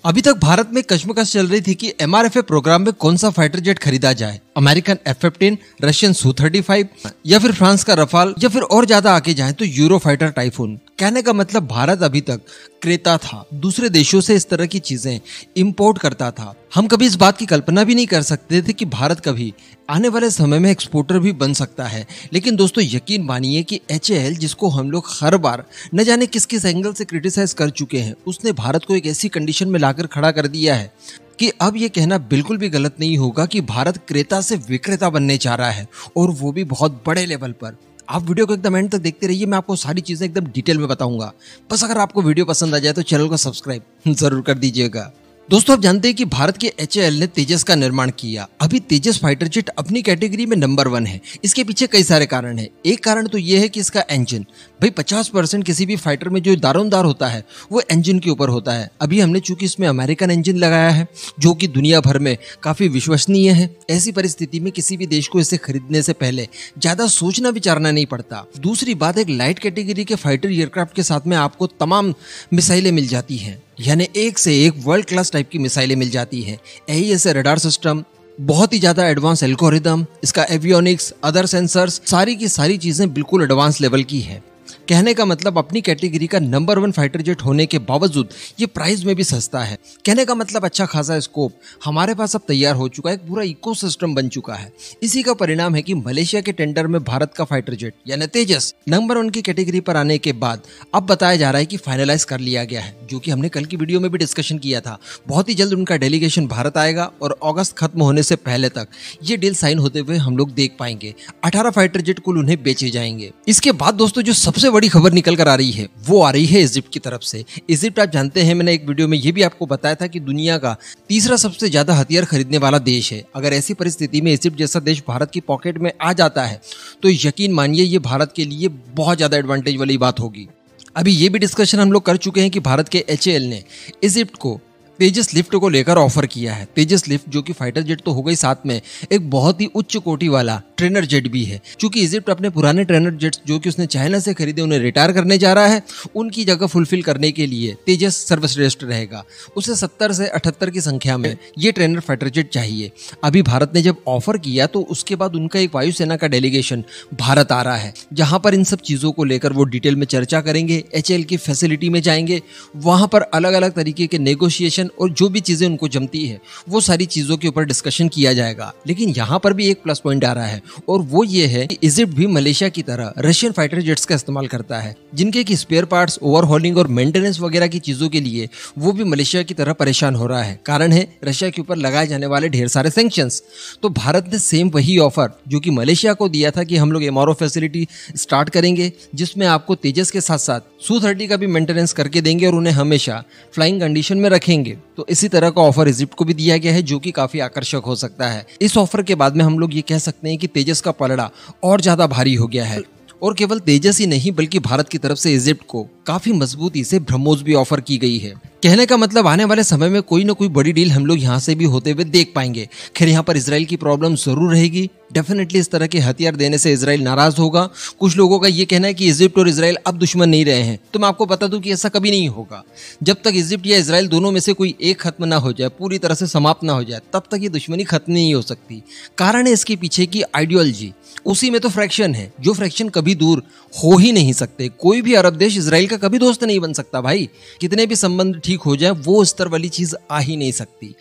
अभी तक भारत में कश्मकश चल रही थी कि MRFA प्रोग्राम में कौन सा फाइटर जेट खरीदा जाए, अमेरिकन F-15, रशियन Su-35 या फिर फ्रांस का रफाल, या फिर और ज्यादा आगे जाए तो यूरो फाइटर टाइफून। कहने का मतलब भारत अभी तक क्रेता था, दूसरे देशों से इस तरह की चीजें इंपोर्ट करता था। हम कभी इस बात की कल्पना भी नहीं कर सकते थे कि भारत कभी आने वाले समय में एक्सपोर्टर भी बन सकता है। लेकिन दोस्तों यकीन मानिए कि HAL, जिसको हम लोग हर बार न जाने किस किस एंगल से क्रिटिसाइज कर चुके हैं, उसने भारत को एक ऐसी कंडीशन में लाकर खड़ा कर दिया है कि अब ये कहना बिल्कुल भी गलत नहीं होगा कि भारत क्रेता से विक्रेता बनने जा रहा है, और वो भी बहुत बड़े लेवल पर। आप वीडियो को एकदम एंड तक देखते रहिए, मैं आपको सारी चीजें एकदम डिटेल में बताऊंगा। बस अगर आपको वीडियो पसंद आ जाए तो चैनल को सब्सक्राइब जरूर कर दीजिएगा। दोस्तों आप जानते हैं कि भारत के HAL ने तेजस का निर्माण किया। अभी तेजस फाइटर जेट अपनी कैटेगरी में नंबर 1 है। इसके पीछे कई सारे कारण हैं। एक कारण तो ये है कि इसका इंजन, भाई 50% किसी भी फाइटर में जो दारोमदार होता है वो इंजन के ऊपर होता है। अभी हमने चूंकि इसमें अमेरिकन इंजन लगाया है जो कि दुनिया भर में काफी विश्वसनीय है। ऐसी परिस्थिति में किसी भी देश को इसे खरीदने से पहले ज्यादा सोचना विचारना नहीं पड़ता। दूसरी बात, एक लाइट कैटेगरी के फाइटर एयरक्राफ्ट के साथ में आपको तमाम मिसाइलें मिल जाती हैं, यानी एक से एक वर्ल्ड क्लास टाइप की मिसाइलें मिल जाती हैं। AESA रडार सिस्टम, बहुत ही ज्यादा एडवांस एल्गोरिदम, इसका एवियोनिक्स, अदर सेंसर्स, सारी की सारी चीजें बिल्कुल एडवांस लेवल की है। कहने का मतलब अपनी कैटेगरी का नंबर 1 फाइटर जेट होने के बावजूद ये प्राइस में भी सस्ता है। कहने का मतलब अच्छा खासा स्कोप हमारे पास अब तैयार हो चुका है, एक पूरा इकोसिस्टम बन चुका है। इसी का परिणाम है कि मलेशिया के टेंडर में भारत का फाइटर जेट यानी तेजस नंबर 1 की कैटेगरी पर आने के बाद अब बताया जा रहा है कि फाइनलाइज कर लिया गया है, जो कि हमने कल की वीडियो में भी डिस्कशन किया था। बहुत ही जल्द उनका डेलीगेशन भारत आएगा और अगस्त खत्म होने से पहले तक ये डील साइन होते हुए हम लोग देख पाएंगे। 18 फाइटर जेट कुल उन्हें बेचे जाएंगे। इसके बाद दोस्तों जो सबसे बड़ी खबर निकल कर आ रही है वो आ रही है इजिप्ट की तरफ से। इजिप्ट आप जानते हैं, मैंने एक वीडियो में ये भी आपको बताया था कि दुनिया का तीसरा सबसे ज्यादा हथियार खरीदने वाला देश है। अगर ऐसी परिस्थिति में इजिप्ट जैसा देश भारत की पॉकेट में आ जाता है तो यकीन मानिए ये भारत के लिए बहुत ज्यादा एडवांटेज वाली बात होगी। अभी ये भी डिस्कशन हम लोग कर चुके हैं कि भारत के HAL ने इजिप्ट को तेजस लिफ्ट को लेकर ऑफर किया है। तेजस लिफ्ट जो कि फाइटर जेट तो हो गई, साथ में एक बहुत ही उच्च कोटि वाला ट्रेनर जेट भी है। क्योंकि इजिप्ट अपने पुराने ट्रेनर जेट्स जो कि उसने चाइना से खरीदे उन्हें रिटायर करने जा रहा है, उनकी जगह फुलफिल करने के लिए तेजस सर्वश्रेष्ठ रहेगा। उसे 70 से 78 की संख्या में ये ट्रेनर फाइटर जेट चाहिए। अभी भारत ने जब ऑफर किया तो उसके बाद उनका एक वायुसेना का डेलीगेशन भारत आ रहा है, जहां पर इन सब चीजों को लेकर वो डिटेल में चर्चा करेंगे। HAL की फैसिलिटी में जाएंगे, वहां पर अलग अलग तरीके के नेगोशिएशन और जो भी चीजें उनको जमती है वो सारी चीजों के ऊपर डिस्कशन किया जाएगा। लेकिन यहाँ पर भी एक प्लस पॉइंट आ रहा है, और वो ये है कि इजिप्ट भी मलेशिया की तरह रशियन फाइटर जेट्स का इस्तेमाल करता है, जिनके की स्पेयर पार्ट्स, ओवरहॉलिंग और मेंटेनेंस वगैरह की चीजों के लिए वो भी मलेशिया की तरह परेशान हो रहा है। कारण है रशिया के ऊपर लगाए जाने वाले ढेर सारे सैंक्शंस। तो भारत ने सेम वही ऑफर जो कि मलेशिया को दिया था कि हम लोग MRO फैसिलिटी स्टार्ट करेंगे, जिसमें आपको तेजस के साथ साथ Su-30 का भी मेंटेनेंस करके देंगे और उन्हें हमेशा फ्लाइंग कंडीशन में रखेंगे। तो इसी तरह का ऑफर इजिप्ट को भी दिया गया है, जो कि काफी आकर्षक हो सकता है। इस ऑफर के बाद में हम लोग ये कह सकते हैं कि तेजस का पलड़ा और ज्यादा भारी हो गया है। और केवल तेजस ही नहीं बल्कि भारत की तरफ से इजिप्ट को काफी मजबूती से ब्रह्मोस भी ऑफर की गई है। कहने का मतलब आने वाले समय में कोई ना कोई बड़ी डील हम लोग यहाँ से भी होते हुए देख पाएंगे। खैर यहाँ पर इजराइल की प्रॉब्लम जरूर रहेगी। डेफिनेटली इस तरह के हथियार देने से इजराइल नाराज होगा। कुछ लोगों का ये कहना है कि इजिप्ट और इजराइल अब दुश्मन नहीं रहे हैं। तो मैं आपको बता दूं कि ऐसा कभी नहीं होगा। जब तक इजिप्ट या इजराइल दोनों में से कोई एक खत्म ना हो जाए, पूरी तरह से समाप्त ना हो जाए, तब तक ये दुश्मनी खत्म नहीं हो सकती। कारण है इसके पीछे की आइडियोलॉजी, उसी में तो फ्रैक्शन है, जो फ्रैक्शन कभी दूर हो ही नहीं सकते। कोई भी अरब देश इजराइल का कभी दोस्त नहीं बन सकता भाई। कितने भी संबंध ठीक हो जाए, वो स्तर वाली चीज आ ही नहीं सकती।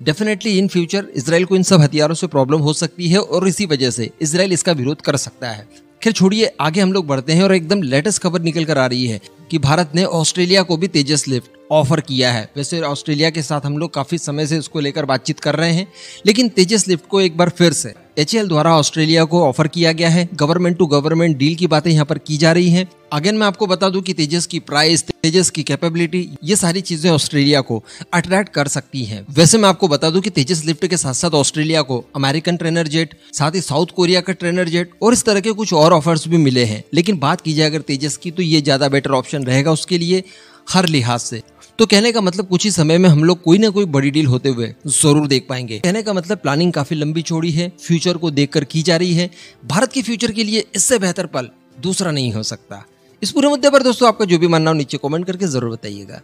डेफिनेटली इन फ्यूचर इजराइल को इन सब हथियारों से प्रॉब्लम हो सकती है, और इसी वजह से इजराइल इसका विरोध कर सकता है। खैर छोड़िए, आगे हम लोग बढ़ते हैं और एकदम लेटेस्ट खबर निकल कर आ रही है कि भारत ने ऑस्ट्रेलिया को भी तेजस लिफ्ट ऑफर किया है। वैसे ऑस्ट्रेलिया के साथ हम लोग काफी समय से इसको लेकर बातचीत कर रहे हैं, लेकिन तेजस लिफ्ट को एक बार फिर से HAL द्वारा ऑस्ट्रेलिया को ऑफर किया गया है। गवर्नमेंट टू गवर्नमेंट डील की बातें यहाँ पर की जा रही हैं। अगेन मैं आपको बता दूं कि तेजस की प्राइस, तेजस की कैपेबिलिटी, ये सारी चीजें ऑस्ट्रेलिया को अट्रैक्ट कर सकती हैं। वैसे मैं आपको बता दूं कि तेजस लिफ्ट के साथ साथ ऑस्ट्रेलिया को अमेरिकन ट्रेनर जेट, साथ ही साउथ कोरिया का ट्रेनर जेट और इस तरह के कुछ और ऑफर्स भी मिले हैं। लेकिन बात की जाए अगर तेजस की, तो ये ज्यादा बेटर ऑप्शन रहेगा उसके लिए हर लिहाज से। तो कहने का मतलब कुछ ही समय में हम लोग कोई ना कोई बड़ी डील होते हुए जरूर देख पाएंगे। कहने का मतलब प्लानिंग काफी लंबी चौड़ी है, फ्यूचर को देखकर की जा रही है। भारत के फ्यूचर के लिए इससे बेहतर पल दूसरा नहीं हो सकता। इस पूरे मुद्दे पर दोस्तों आपका जो भी मानना हो नीचे कमेंट करके जरूर बताइएगा।